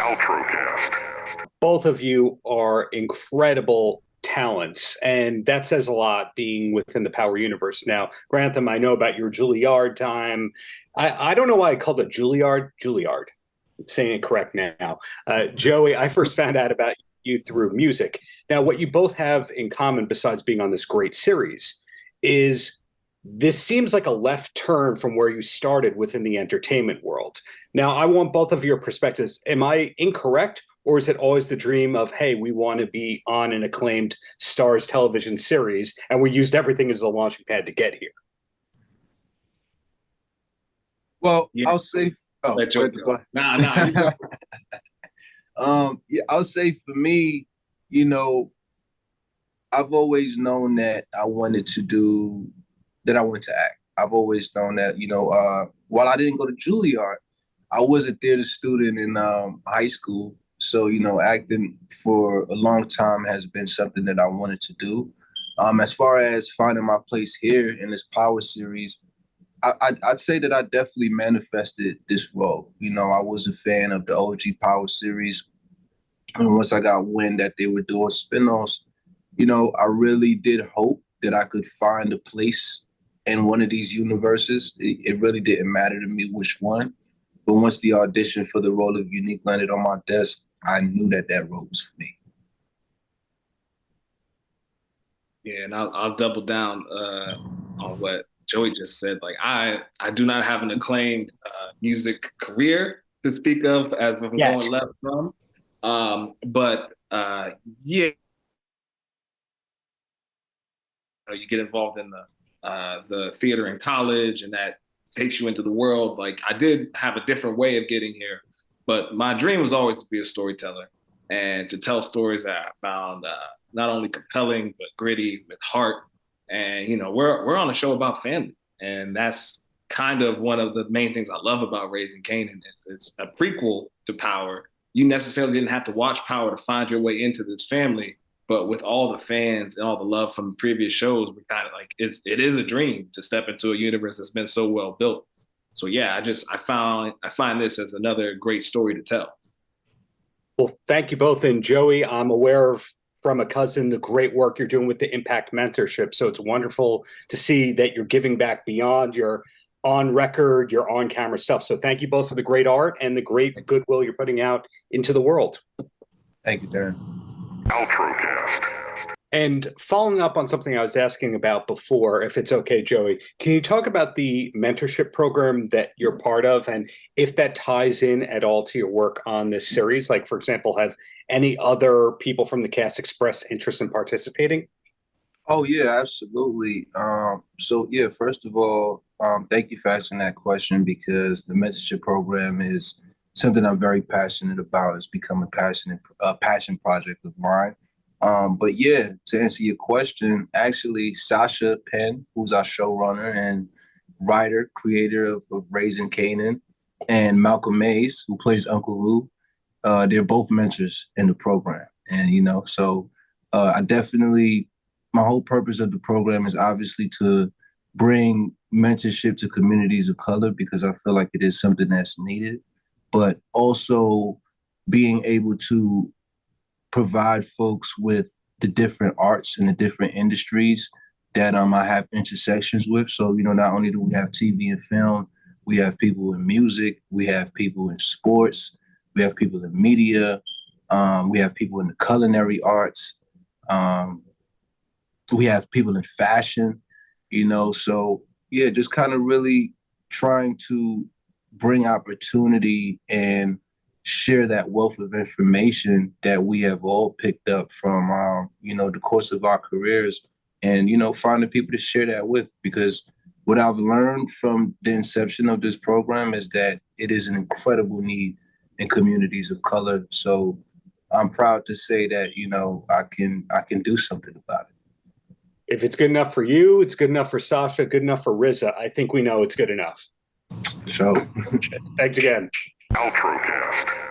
Paltrocast. Both of you are incredible talents, and that says a lot being within the Power universe. Now, Grantham, I know about your Juilliard time. I don't know why I called it Juilliard. Juilliard. I'm saying it correct now. Joey, I first found out about you through music. Now, what you both have in common, besides being on this great series, is this seems like a left turn from where you started within the entertainment world. Now, I want both of your perspectives. Am I incorrect, or is it always the dream of, hey, we want to be on an acclaimed STARZ television series, and we used everything as the launching pad to get here? Well, Yeah. I'll say, oh, Let Joey go ahead. Nah, you go. Yeah, I'll say for me, I've always known that I wanted to act. I've always known that, while I didn't go to Juilliard, I was a theater student in high school. So, acting for a long time has been something that I wanted to do. As far as finding my place here in this Power series, I'd say that I definitely manifested this role. I was a fan of the OG Power series. And once I got wind that they were doing spinoffs, I really did hope that I could find a place in one of these universes. It really didn't matter to me which one. But once the audition for the role of Unique landed on my desk, I knew that role was for me. Yeah, and I'll double down on what Joey just said. Like, I do not have an acclaimed music career to speak of as I'm going left from. Yeah, you get involved in the theater in college, and that takes you into the world. Like, I did have a different way of getting here, but my dream was always to be a storyteller and to tell stories that I found not only compelling but gritty, with heart. And we're on a show about family, and that's kind of one of the main things I love about Raising Kanan. It's a prequel to Power. You necessarily didn't have to watch Power to find your way into this family, but with all the fans and all the love from the previous shows, we're kind of like, it is a dream to step into a universe that's been so well built. So yeah, I find this as another great story to tell. Well, thank you both. And Joey, I'm aware of from a cousin the great work you're doing with the Impact Mentorship. So it's wonderful to see that you're giving back beyond your on record, your on camera stuff. So thank you both for the great art and the great goodwill you're putting out into the world. Thank you, Darren. Paltrocast. And following up on something I was asking about before, if it's okay, Joey, can you talk about the mentorship program that you're part of, and if that ties in at all to your work on this series? Like, for example, have any other people from the cast expressed interest in participating? Oh, yeah, absolutely. So, yeah, first of all, thank you for asking that question, because the mentorship program is something I'm very passionate about. It's become a passion project of mine. But yeah, to answer your question, actually, Sasha Penn, who's our showrunner and writer, creator of Raising Kanan, and Malcolm Mays, who plays Uncle Lou, they're both mentors in the program. And, so I definitely, my whole purpose of the program is obviously to bring mentorship to communities of color, because I feel like it is something that's needed, but also being able to provide folks with the different arts and the different industries that I have intersections with. So, not only do we have TV and film, we have people in music, we have people in sports, we have people in media, we have people in the culinary arts, we have people in fashion, so yeah, just kind of really trying to bring opportunity and share that wealth of information that we have all picked up from, the course of our careers, and, finding people to share that with. Because what I've learned from the inception of this program is that it is an incredible need in communities of color. So I'm proud to say that, I can do something about it. If it's good enough for you, it's good enough for Sasha, good enough for Riza. I think we know it's good enough. So Thanks again. Paltrocast.